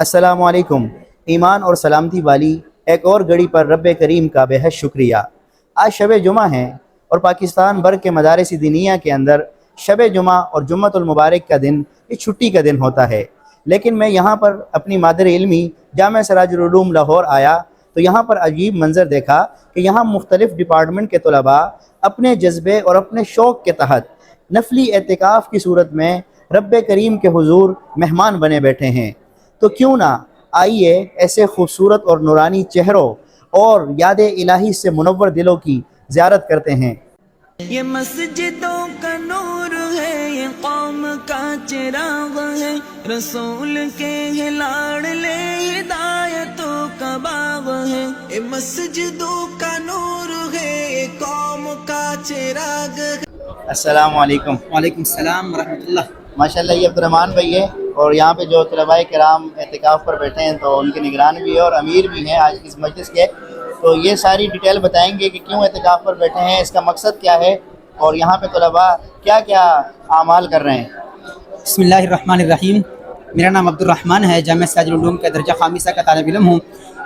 السلام علیکم۔ ایمان اور سلامتی والی ایک اور گھڑی پر رب کریم کا بے حد شکریہ۔ آج شب جمعہ ہے اور پاکستان بھر کے مدارس دینیہ کے اندر شب جمعہ اور جمعۃ المبارک کا دن یہ چھٹی کا دن ہوتا ہے، لیکن میں یہاں پر اپنی مادر علمی جامعہ سراج العلوم لاہور آیا تو یہاں پر عجیب منظر دیکھا کہ یہاں مختلف ڈپارٹمنٹ کے طلباء اپنے جذبے اور اپنے شوق کے تحت نفلی اعتکاف کی صورت میں رب کریم کے حضور مہمان بنے بیٹھے ہیں۔ تو کیوں نہ آئیے ایسے خوبصورت اور نورانی چہروں اور یاد الہی سے منور دلوں کی زیارت کرتے ہیں۔ یہ مسجدوں کا نور ہے، یہ قوم کا چراغ ہے، رسول کے ہے لاڈلے ہدایتوں کا باغ ہے۔ یہ مسجدوں کا نور ہے، یہ قوم کا چراغ ہے۔ السلام علیکم۔ وعلیکم السلام ورحمۃ اللہ۔ ماشاءاللہ یہ عبدالرحمن بھائی ہے اور یہاں پہ جو طلباء کرام اعتکاف پر بیٹھے ہیں تو ان کی نگران بھی ہے اور امیر بھی ہیں آج کی اس مجلس کے، تو یہ ساری ڈیٹیل بتائیں گے کہ کیوں اعتکاف پر بیٹھے ہیں، اس کا مقصد کیا ہے اور یہاں پہ طلباء کیا کیا اعمال کر رہے ہیں۔ بسم اللہ الرحمن الرحیم۔ میرا نام عبدالرحمن ہے، جامعہ سراج العلوم کا درجہ خامسہ کا طالب علم ہوں۔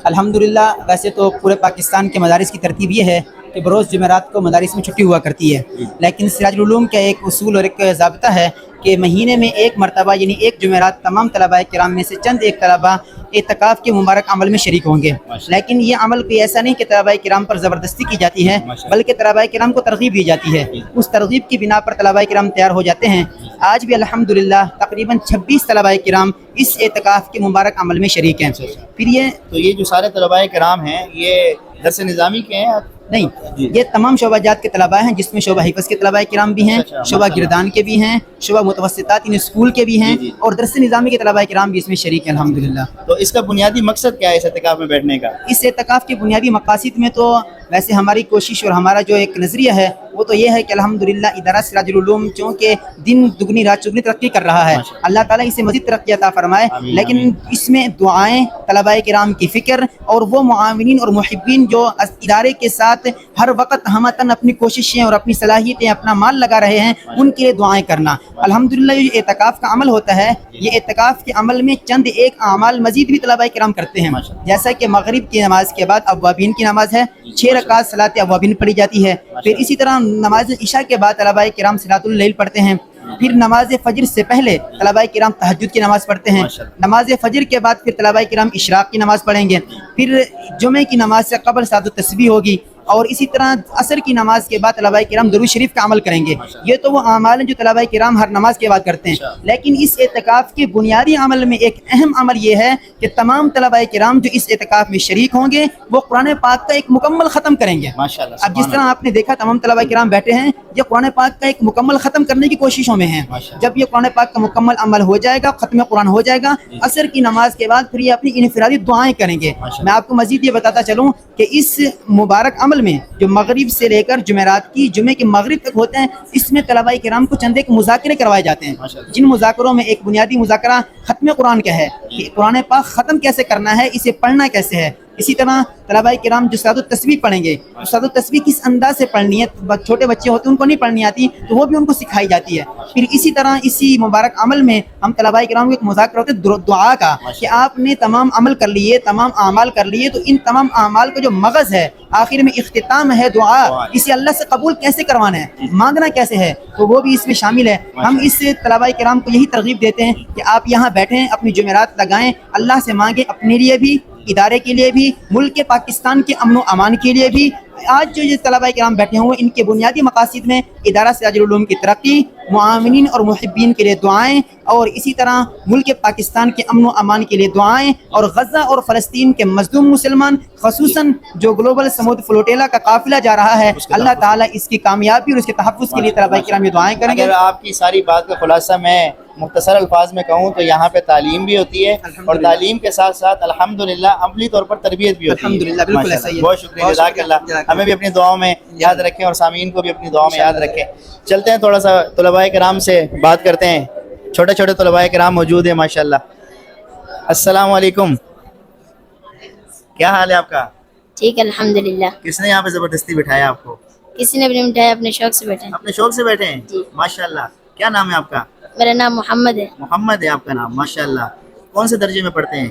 الحمدللہ ویسے تو پورے پاکستان کے مدارس کی ترتیب یہ ہے کہ بروز جمعرات کو مدارس میں چھٹی ہوا کرتی ہے، لیکن سراج العلوم کا ایک اصول اور ایک ضابطہ ہے کہ مہینے میں ایک مرتبہ یعنی ایک جمعرات تمام طلباء کرام میں سے چند ایک طلباء اعتکاف کے مبارک عمل میں شریک ہوں گے۔ لیکن یہ عمل کوئی ایسا نہیں کہ طلباء کرام پر زبردستی کی جاتی ہے، بلکہ طلباء کرام کو ترغیب دی جاتی ہے۔ اس ترغیب کی بنا پر طلباء کرام تیار ہو جاتے ہیں۔ آج بھی الحمدللہ تقریباً 26 طلباء کرام اس اعتکاف کے مبارک عمل میں شریک ہیں۔ پھر یہ جو سارے طلباء کرام ہیں یہ درس نظامی کے ہیں؟ نہیں، یہ تمام شعبہ جات کے طلباء ہیں، جس میں شعبہ حفظ کے طلباء کرام بھی ہیں، شعبہ گردان کے بھی ہیں، شعبہ متوسطات یعنی اسکول کے بھی ہیں، اور درس نظامی کے طلباء کرام بھی اس میں شریک ہیں الحمدللہ۔ تو اس کا بنیادی مقصد کیا ہے اس اعتکاف میں بیٹھنے کا؟ اس اعتکاف کے بنیادی مقاصد میں تو ویسے ہماری کوشش اور ہمارا جو ایک نظریہ ہے وہ تو یہ ہے کہ الحمدللہ ادارہ سراج العلوم چونکہ دن دگنی رات چگنی ترقی کر رہا ہے، اللہ تعالیٰ اسے مزید ترقی عطا فرمائے، لیکن اس میں دعائیں، طلباء کرام کی فکر اور وہ معاونین اور محبین جو ادارے کے ساتھ ہر وقت ہمتاً اپنی کوششیں اور اپنی صلاحیتیں اپنا مال لگا رہے ہیں، ان کے لیے دعائیں کرنا۔ الحمدللہ یہ اعتکاف کا عمل ہوتا ہے، یہ اعتکاف کے عمل میں چند ایک اعمال مزید بھی طلباء کرام کرتے ہیں، جیسا کہ مغرب کی نماز کے بعد اوابین کی نماز ہے، 6 رکعت صلاۃ اوابین پڑھی جاتی ہے۔ پھر اسی طرح نماز عشاء کے بعد طلباء کرام صلاۃ اللیل پڑھتے ہیں۔ پھر نماز فجر سے پہلے طلباء کرام تہجد کی نماز پڑھتے ہیں۔ نماز فجر کے بعد پھر طلباء کرام اشراق کی نماز پڑھیں گے۔ پھر جمعہ کی نماز سے قبل صلاۃ التسبیح ہوگی، اور اسی طرح عصر کی نماز کے بعد طلباء کرام درود شریف کا عمل کریں گے۔ یہ تو وہ اعمال ہیں جو طلباء کرام ہر نماز کے بعد کرتے ہیں، لیکن اس اعتکاف کے بنیادی عمل میں ایک اہم عمل یہ ہے کہ تمام طلباء کرام جو اس اعتکاف میں شریک ہوں گے وہ قرآن پاک کا ایک مکمل ختم کریں گے۔ اب جس طرح آپ نے دیکھا تمام طلباء کرام بیٹھے ہیں، یہ قرآن پاک کا ایک مکمل ختم کرنے کی کوششوں میں ہیں۔ جب یہ قرآن پاک کا مکمل عمل ہو جائے گا، ختم قرآن ہو جائے گا، عصر کی نماز کے بعد پھر یہ اپنی انفرادی دعائیں کریں گے۔ میں آپ کو مزید یہ بتاتا چلوں کہ اس مبارک عمل میں جو مغرب سے لے کر جمعرات کی جمعے کے مغرب تک ہوتے ہیں، اس میں طلباء کرام کو چند ایک مذاکرے کروائے جاتے ہیں، جن مذاکروں میں ایک بنیادی مذاکرہ ختم قرآن کا ہے کہ قرآن پاک ختم کیسے کرنا ہے، اسے پڑھنا کیسے ہے۔ اسی طرح طلباء کرام جو صلاۃ التسبیح پڑھیں گے، صلاۃ التسبیح کس انداز سے پڑھنی ہے، چھوٹے بچے ہوتے ہیں ان کو نہیں پڑھنی آتی تو وہ بھی ان کو سکھائی جاتی ہے۔ پھر اسی طرح اسی مبارک عمل میں ہم طلباء کرام کو ایک مذاکرہ ہوتا ہے دعا کا کہ آپ نے تمام عمل کر لیے، تمام اعمال کر لیے، تو ان تمام اعمال کا جو مغز ہے، آخر میں اختتام ہے دعا، اسے اللہ سے قبول کیسے کروانا ہے، مانگنا کیسے ہے، تو وہ بھی اس میں شامل ہے۔ ہم اس طلباء کرام کو یہی ترغیب دیتے ہیں کہ آپ یہاں بیٹھیں، اپنی جمعرات لگائیں، اللہ سے مانگیں، اپنے لیے بھی، ادارے کے لیے بھی، ملک کے پاکستان کے امن و امان کے لیے بھی۔ آج جو یہ طلباء کرام بیٹھے ہوئے ان کے بنیادی مقاصد میں ادارہ سراج العلوم کی ترقی، معاونین اور محبین کے لیے دعائیں، اور اسی طرح ملک پاکستان کے امن و امان کے لیے دعائیں، اور غزہ اور فلسطین کے مظلوم مسلمان، خصوصاً جو گلوبل سمود فلوٹیلا کا قافلہ جا رہا ہے، اللہ تعالیٰ اس کی کامیابی اور اس کے تحفظ کے لیے طلباء کرام یہ دعائیں کریں گے۔ اگر آپ کی ساری بات کا خلاصہ میں مختصر الفاظ میں کہوں تو یہاں پہ تعلیم بھی ہوتی ہے اور تعلیم کے ساتھ ساتھ الحمدللہ عملی طور پر تربیت بھی ہوتی ہے۔ الحمدللہ، بالکل ایسا ہی ہے۔ بہت شکریہ، جزاک اللہ۔ ہمیں بھی اپنی دعاؤں میں یاد رکھیں اور سامعین کو بھی اپنی دعاؤں میں یاد رکھیں۔ چلتے ہیں تھوڑا سا طلباء کرام سے بات کرتے ہیں، چھوٹے چھوٹے طلباء کرام موجود ہیں ماشاءاللہ۔ السلام علیکم، کیا حال ہے آپ کا؟ ٹھیک ہے الحمدللہ۔ کس نے یہاں پہ زبردستی بٹھایا آپ کو؟ کسی نے بھی نہیں بٹھایا، اپنے شوق سے بیٹھے ہیں۔ اپنے شوق سے بیٹھے ہیں؟ جی ماشاءاللہ۔ کیا نام ہے آپ کا؟ میرا نام محمد ہے۔ محمد ہے آپ کا نام، ماشاءاللہ۔ کون سے درجے میں پڑھتے ہیں؟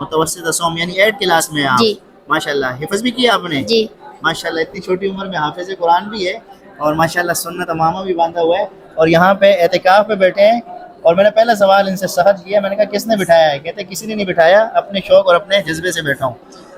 متوسط سوم یعنی 8 کلاس میں ہیں آپ؟ جی ماشاءاللہ حفظ بھی کیا آپ نے؟ جی ماشاءاللہ اتنی چھوٹی عمر میں حافظ قرآن بھی ہے اور ماشاءاللہ سنت امامہ بھی باندھا ہوا ہے اور یہاں پہ اعتکاف پہ بیٹھے ہیں. اور میں نے پہلا سوال ان سے سخت کیا, میں نے کہا کس نے بٹھایا ہے؟ کہتے کسی نے نہیں بٹھایا, اپنے شوق اور اپنے جذبے سے بیٹھا ہوں.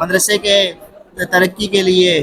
مدرسے کے ترقی کے لیے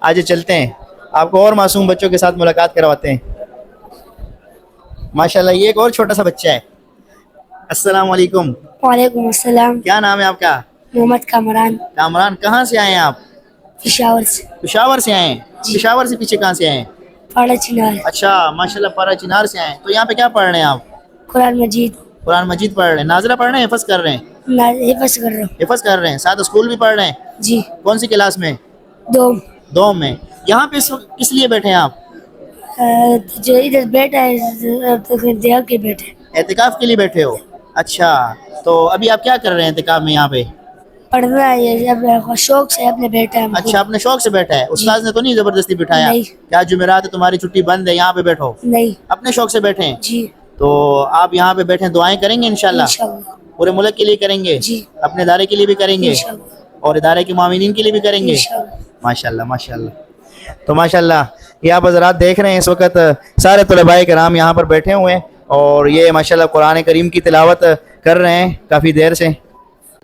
آج چلتے ہیں, آپ کو اور معصوم بچوں کے ساتھ ملاقات کرواتے ہیں. ماشاءاللہ یہ ایک اور چھوٹا سا بچہ ہے. السلام علیکم, وعلیکم السلام. کیا نام ہے آپ کا؟ محمد کامران, کامران. کہاں سے آئے ہیں آپ؟ پشاور سے. پشاور سے آئے ہیں؟ پشاور سے پیچھے کہاں سے آئے ہیں؟ پاڑا چنار. اچھا ماشاءاللہ پارا چنار سے آئے ہیں. تو یہاں پہ کیا پڑھ رہے ہیں آپ؟ قرآن مجید قرآن مجید پڑھ رہے ہیں. ناظرہ پڑھ رہے ہیں, حفظ کر رہے ہیں؟ حفظ کر رہا ہوں. حفظ کر رہے ہیں, ساتھ اسکول بھی پڑھ رہے ہیں. جی کون سی کلاس میں؟ دوم. دوم میں. یہاں پہ کس لیے بیٹھے ہیں آپ؟ جو ادھر بیٹا ہے دیہا کے بیٹے اعتکاف کے لیے بیٹھے ہو؟ اچھا, تو ابھی آپ کیا کر رہے ہیں اعتکاف میں یہاں پہ؟ پڑھنا ہے, یہ اپنے شوق سے اپنے بیٹا ہے. اچھا اپنے شوق سے بیٹھا ہے, استاد نے تو نہیں زبردستی بٹھایا؟ نہیں. کیا جمعرات ہے تمہاری چھٹی بند ہے یہاں پہ بیٹھو؟ نہیں. اپنے شوق سے بیٹھے ہیں. جی تو آپ یہاں پہ بیٹھے ہیں, دعائیں کریں گے انشاءاللہ؟ انشاءاللہ. پورے ملک کے لیے کریں گے, جی اپنے ادارے کے لیے بھی کریں گے انشاءاللہ. اور ادارے کے معاونین کے لیے بھی کریں گے انشاءاللہ. ماشاءاللہ ماشاءاللہ. تو ماشاءاللہ یہ آپ حضرات دیکھ رہے ہیں اس وقت سارے طلباء کرام یہاں پر بیٹھے ہوئے ہیں اور یہ ماشاءاللہ قرآن کریم کی تلاوت کر رہے ہیں کافی دیر سے.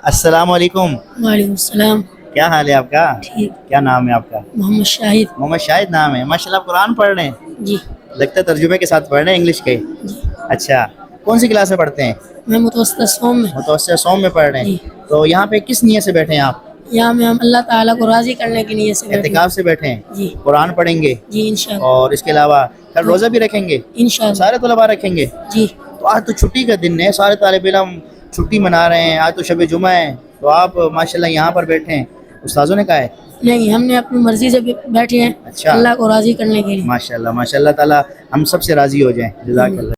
السلام علیکم. وعلیکم السلام. کیا حال ہے آپ کا؟ ٹھیک. کیا نام ہے آپ کا؟ محمد شاہد. محمد شاہد نام ہے. ماشاءاللہ قرآن پڑھ رہے ہیں, جی لگتا ہے ترجمے کے ساتھ پڑھ رہے ہیں انگلش کے. اچھا, کون سی کلاس میں پڑھتے ہیں؟ میں متوسط سوم میں. متوسط سوم میں پڑھ رہے ہیں. تو یہاں پہ کس نیت سے بیٹھے ہیں آپ؟ یہاں میں ہم اللہ تعالیٰ کو راضی کرنے کے لیے سے اعتکاف سے بیٹھے ہیں. جی قرآن پڑھیں گے جی انشاءاللہ. اور اس کے علاوہ کل روزہ بھی رکھیں گے؟ انشاءاللہ. سارے طلباء رکھیں گے. جی تو آج تو چھٹی کا دن ہے, سارے طالب علم چھٹی منا رہے ہیں, آج تو شب جمعہ ہے, تو آپ ماشاءاللہ یہاں پر بیٹھے ہیں. استاذوں نے کہا ہے؟ نہیں, ہم نے اپنی مرضی سے بیٹھے ہیں اچھا اللہ کو راضی کرنے کے لیے. ماشاءاللہ ماشاءاللہ تعالیٰ ہم سب سے راضی ہو جائیں. جزاک اللہ.